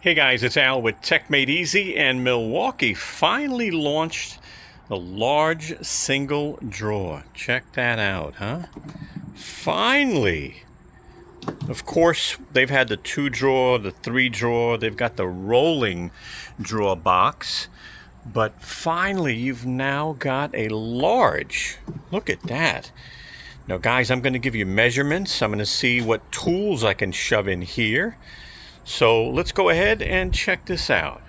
Hey guys, it's Al with techmadeezy, and Milwaukee finally launched the large single drawer. Check that out, huh? Finally! Of course, they've had the 2-drawer, the 3-drawer, they've got the rolling drawer box, but finally you've now got a large. Look at that. Now guys, I'm going to give you measurements. I'm going to see what tools I can shove in here. So let's go ahead and check this out.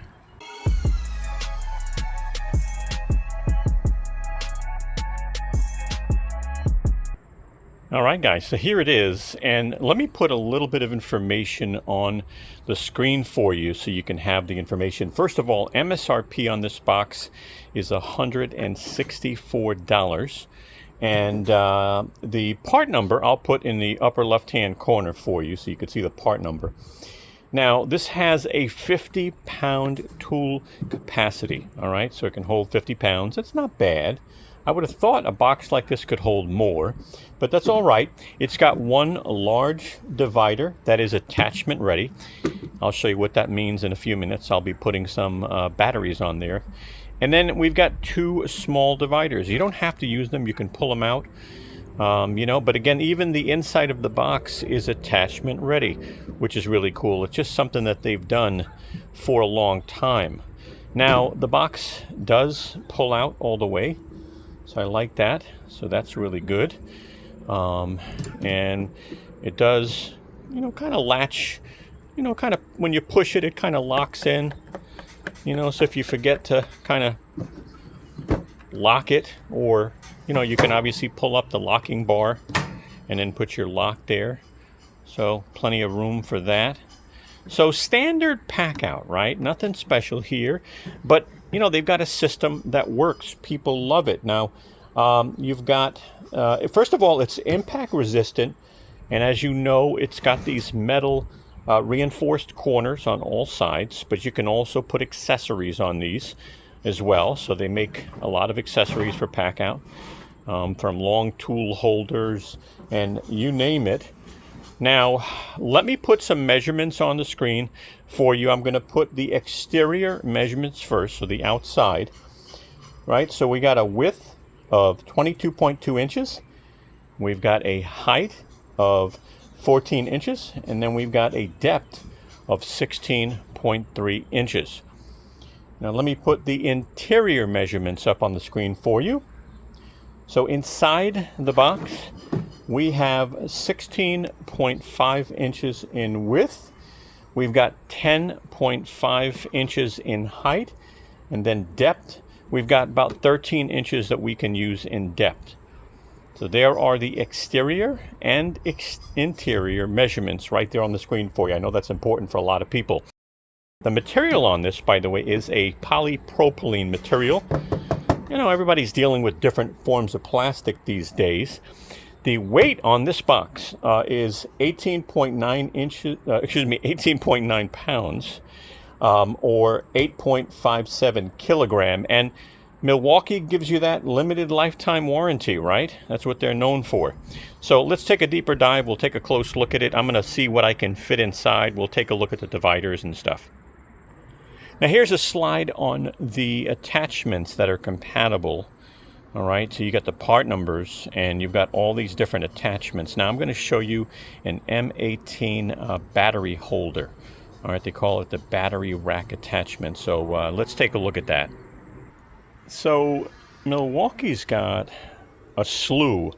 All right, guys, so here it is, and let me put a little bit of information on the screen for you so you can have the information. First of all, MSRP on this box is $164, and the part number I'll put in the upper left-hand corner for you so you can see the part number. Now, this has a 50-pound tool capacity, all right? So it can hold 50 pounds. That's not bad. I would have thought a box like this could hold more, but that's all right. It's got one large divider that is attachment ready. I'll show you what that means in a few minutes. I'll be putting some batteries on there. And then we've got 2 small dividers. You don't have to use them. You can pull them out. But again, even the inside of the box is attachment ready, which is really cool. It's just something that they've done for a long time. Now, the box does pull out all the way, so I like that. So that's really good. And it does, kind of latch, kind of when you push it, it kind of locks in, so if you forget to kind of lock it, or you can obviously pull up the locking bar and then put your lock there, so plenty of room for that. So standard pack out, right? Nothing special here, but they've got a system that works. People love it. Now you've got first of all, it's impact resistant, and as you know, it's got these metal reinforced corners on all sides, but you can also put accessories on these as well. So they make a lot of accessories for pack out, from long tool holders and you name it. Now let me put some measurements on the screen for you. I'm going to put the exterior measurements first, so the outside, right? So we got a width of 22.2 inches, we've got a height of 14 inches, and then we've got a depth of 16.3 inches. Now let me put the interior measurements up on the screen for you. So inside the box, we have 16.5 inches in width. We've got 10.5 inches in height. And then depth, we've got about 13 inches that we can use in depth. So there are the exterior and interior measurements right there on the screen for you. I know that's important for a lot of people. The material on this, by the way, is a polypropylene material. Everybody's dealing with different forms of plastic these days. The weight on this box is 18.9 pounds, or 8.57 kilogram. And Milwaukee gives you that limited lifetime warranty, right? That's what they're known for. So let's take a deeper dive. We'll take a close look at it. I'm going to see what I can fit inside. We'll take a look at the dividers and stuff. Now here's a slide on the attachments that are compatible. All right, so you got the part numbers and you've got all these different attachments. Now I'm going to show you an M18 battery holder. All right, they call it the battery rack attachment. So let's take a look at that. So Milwaukee's got a slew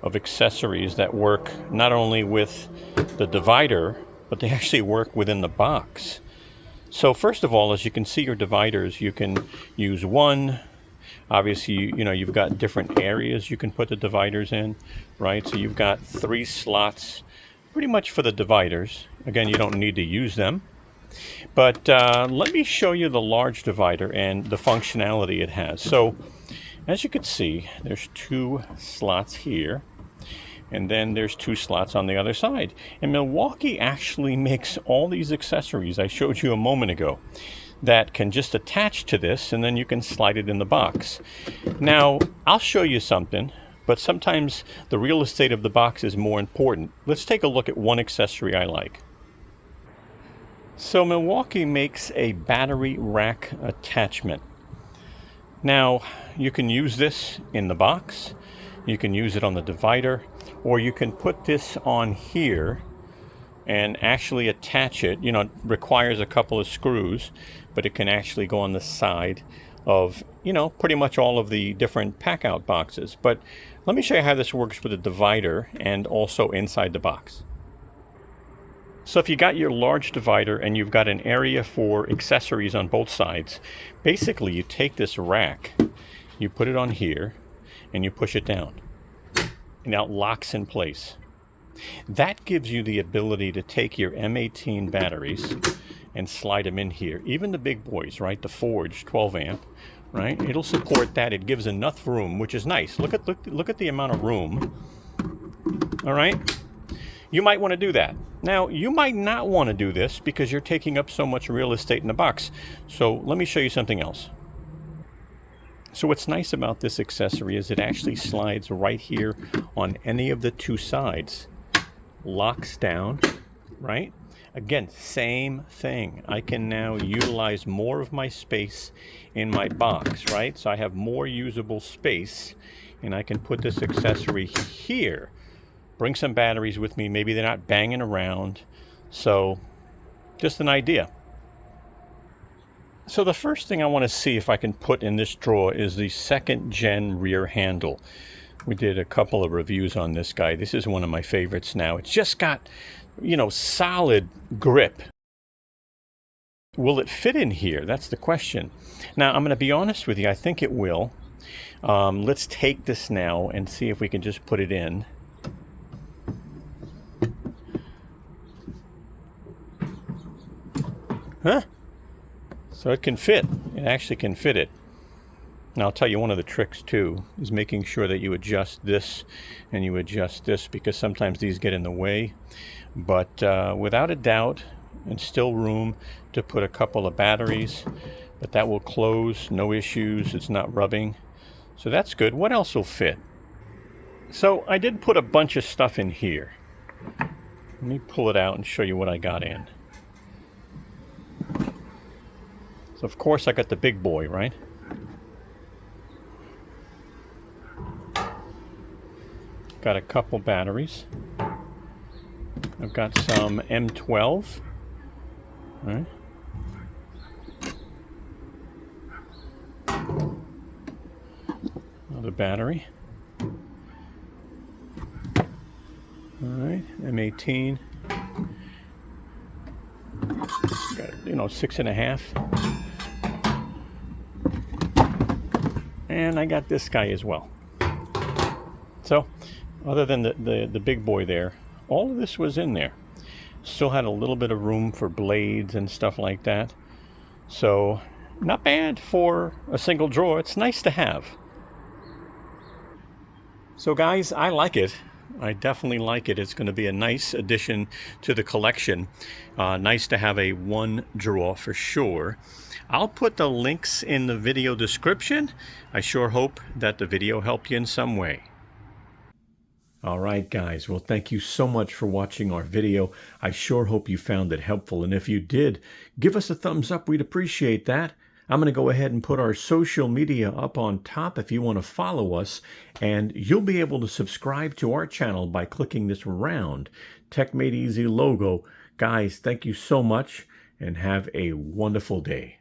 of accessories that work not only with the divider, but they actually work within the box. So first of all, as you can see your dividers, you can use one. Obviously, you've got different areas you can put the dividers in, right? So you've got 3 slots pretty much for the dividers. Again, you don't need to use them. But let me show you the large divider and the functionality it has. So as you can see, there's 2 slots here, and then there's 2 slots on the other side. And Milwaukee actually makes all these accessories I showed you a moment ago that can just attach to this, and then you can slide it in the box. Now, I'll show you something, but sometimes the real estate of the box is more important. Let's take a look at one accessory I like. So Milwaukee makes a battery rack attachment. Now, you can use this in the box, you can use it on the divider, or you can put this on here and actually attach it. You know, it requires a couple of screws, but it can actually go on the side of, you know, pretty much all of the different Packout boxes. But let me show you how this works with a divider and also inside the box. So if you got your large divider and you've got an area for accessories on both sides, basically you take this rack, you put it on here, and you push it down. And now it locks in place. That gives you the ability to take your M18 batteries and slide them in here. Even the big boys, right? The Forge 12 amp, right? It'll support that. It gives enough room, which is nice. Look at the amount of room. All right? You might want to do that. Now, you might not want to do this because you're taking up so much real estate in the box. So let me show you something else. So what's nice about this accessory is it actually slides right here on any of the two sides. Locks down, right? Again, same thing. I can now utilize more of my space in my box, right? So I have more usable space, and I can put this accessory here. Bring some batteries with me. Maybe they're not banging around. So just an idea. So the first thing I want to see if I can put in this drawer is the 2nd gen rear handle. We did a couple of reviews on this guy. This is one of my favorites now. It's just got, you know, solid grip. Will it fit in here? That's the question. Now, I'm going to be honest with you. I think it will. Let's take this now and see if we can just put it in. Huh? So it can fit. It actually can fit it. Now I'll tell you one of the tricks too is making sure that you adjust this and you adjust this, because sometimes these get in the way. But without a doubt, and still room to put a couple of batteries, but that will close, no issues, it's not rubbing. So that's good. What else will fit? So I did put a bunch of stuff in here. Let me pull it out and show you what I got in. So of course I got the big boy, right? Got a couple batteries. I've got some M12. All right. Another battery. All right, M18. Got, you know, 6.5. And I got this guy as well. So, other than the big boy there, all of this was in there. Still had a little bit of room for blades and stuff like that. So, not bad for a single drawer. It's nice to have. So guys, I like it. I definitely like it. It's going to be a nice addition to the collection. Nice to have a one drawer for sure. I'll put the links in the video description. I sure hope that the video helped you in some way. All right, guys. Well, thank you so much for watching our video. I sure hope you found it helpful. And if you did, give us a thumbs up. We'd appreciate that. I'm going to go ahead and put our social media up on top if you want to follow us. And you'll be able to subscribe to our channel by clicking this round Tech Made Easy logo. Guys, thank you so much and have a wonderful day.